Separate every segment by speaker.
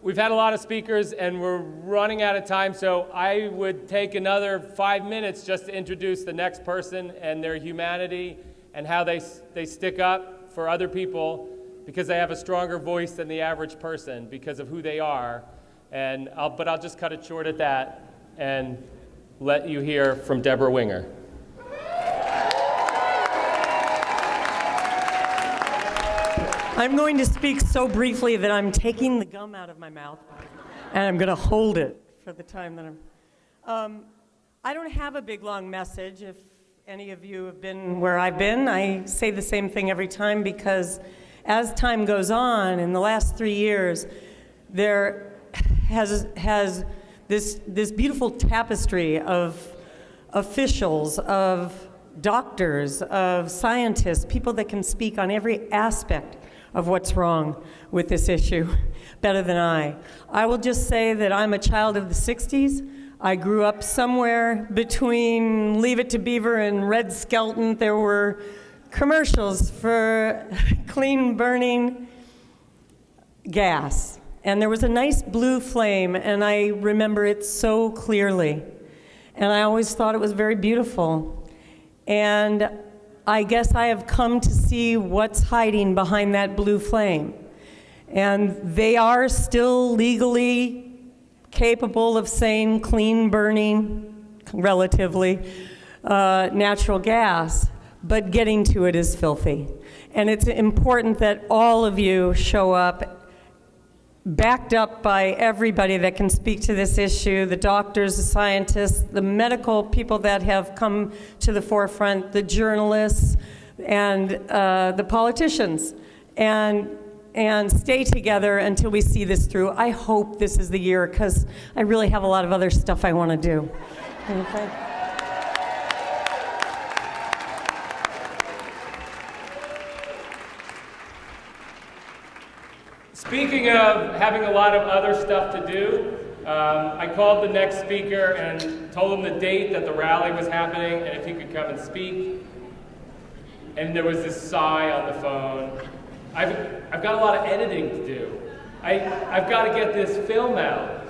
Speaker 1: We've had a lot of speakers and we're running out of time, so I would take another 5 minutes just to introduce the next person and their humanity and how they stick up for other people because they have a stronger voice than the average person because of who they are. But I'll just cut it short at that and let you hear from Debra Winger.
Speaker 2: I'm going to speak so briefly that I'm taking the gum out of my mouth, and I'm going to hold it for the time that I don't have a big, long message. If any of you have been where I've been, I say the same thing every time because as time goes on, in the last 3 years, there has this beautiful tapestry of officials, of doctors, of scientists, people that can speak on every aspect of what's wrong with this issue better than I. I will just say that I'm a child of the 60s. I grew up somewhere between Leave It to Beaver and Red Skelton. There were commercials for clean burning gas. And there was a nice blue flame, and I remember it so clearly. And I always thought it was very beautiful. And I guess I have come to see what's hiding behind that blue flame. And they are still legally capable of saying clean burning, relatively, natural gas, but getting to it is filthy. And it's important that all of you show up backed up by everybody that can speak to this issue, the doctors, the scientists, the medical people that have come to the forefront, the journalists, and the politicians, and stay together until we see this through. I hope this is the year, because I really have a lot of other stuff I want to do. Okay.
Speaker 1: Speaking of having a lot of other stuff to do, I called the next speaker and told him the date that the rally was happening and if he could come and speak. And there was this sigh on the phone. I've got a lot of editing to do. I've got to get this film out.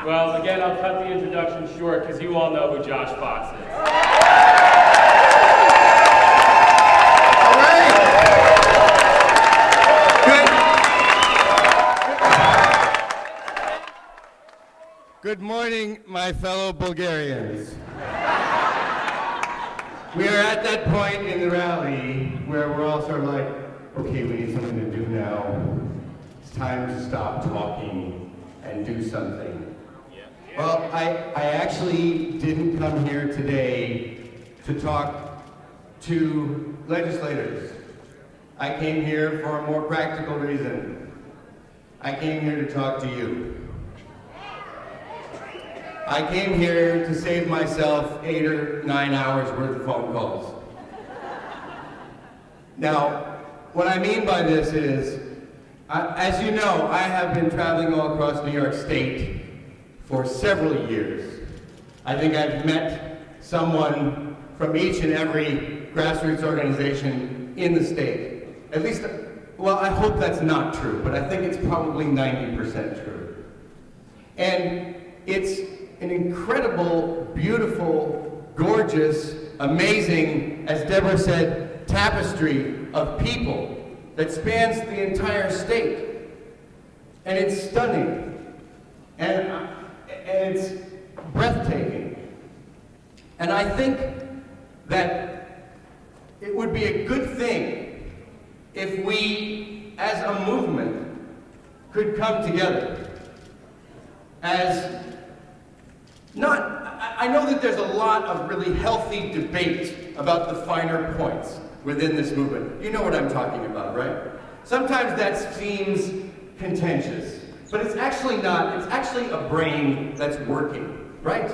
Speaker 1: Well, again, I'll cut the introduction short because you all know who Josh Fox is.
Speaker 3: Good morning, my fellow Bulgarians. We are at that point in the rally where we're all sort of like, okay, we need something to do now. It's time to stop talking and do something. Well, I actually didn't come here today to talk to legislators. I came here for a more practical reason. I came here to talk to you. I came here to save myself 8 or 9 hours worth of phone calls. Now, what I mean by this is, as you know, I have been traveling all across New York State for several years. I think I've met someone from each and every grassroots organization in the state. At least, well, I hope that's not true, but I think it's probably 90% true. And it's an incredible, beautiful, gorgeous, amazing, as Debra said, tapestry of people that spans the entire state. And it's stunning. And it's breathtaking. And I think that it would be a good thing if we, as a movement, could come together as I know that there's a lot of really healthy debate about the finer points within this movement. You know what I'm talking about, right? Sometimes that seems contentious, but it's actually not. It's actually a brain that's working, right?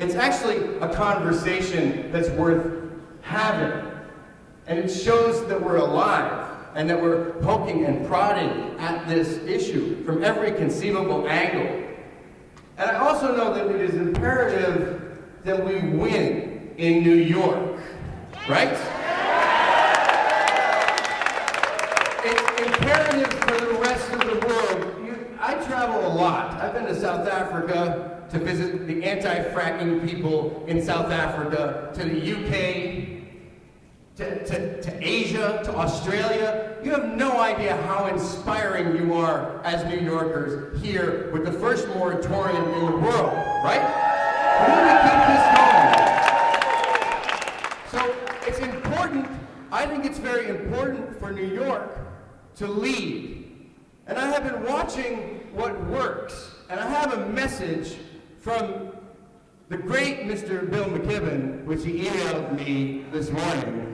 Speaker 3: It's actually a conversation that's worth having. And it shows that we're alive and that we're poking and prodding at this issue from every conceivable angle. And I also know that it is imperative that we win in New York, right? It's imperative for the rest of the world. travel a lot. I've been to South Africa to visit the anti-fracking people in South Africa, to the UK, to Asia, to Australia. You have no idea how inspiring you are as New Yorkers here with the first moratorium in the world, right? We need to keep this going. So it's important, I think it's very important for New York to lead. And I have been watching what works, and I have a message from the great Mr. Bill McKibben, which he emailed me this morning.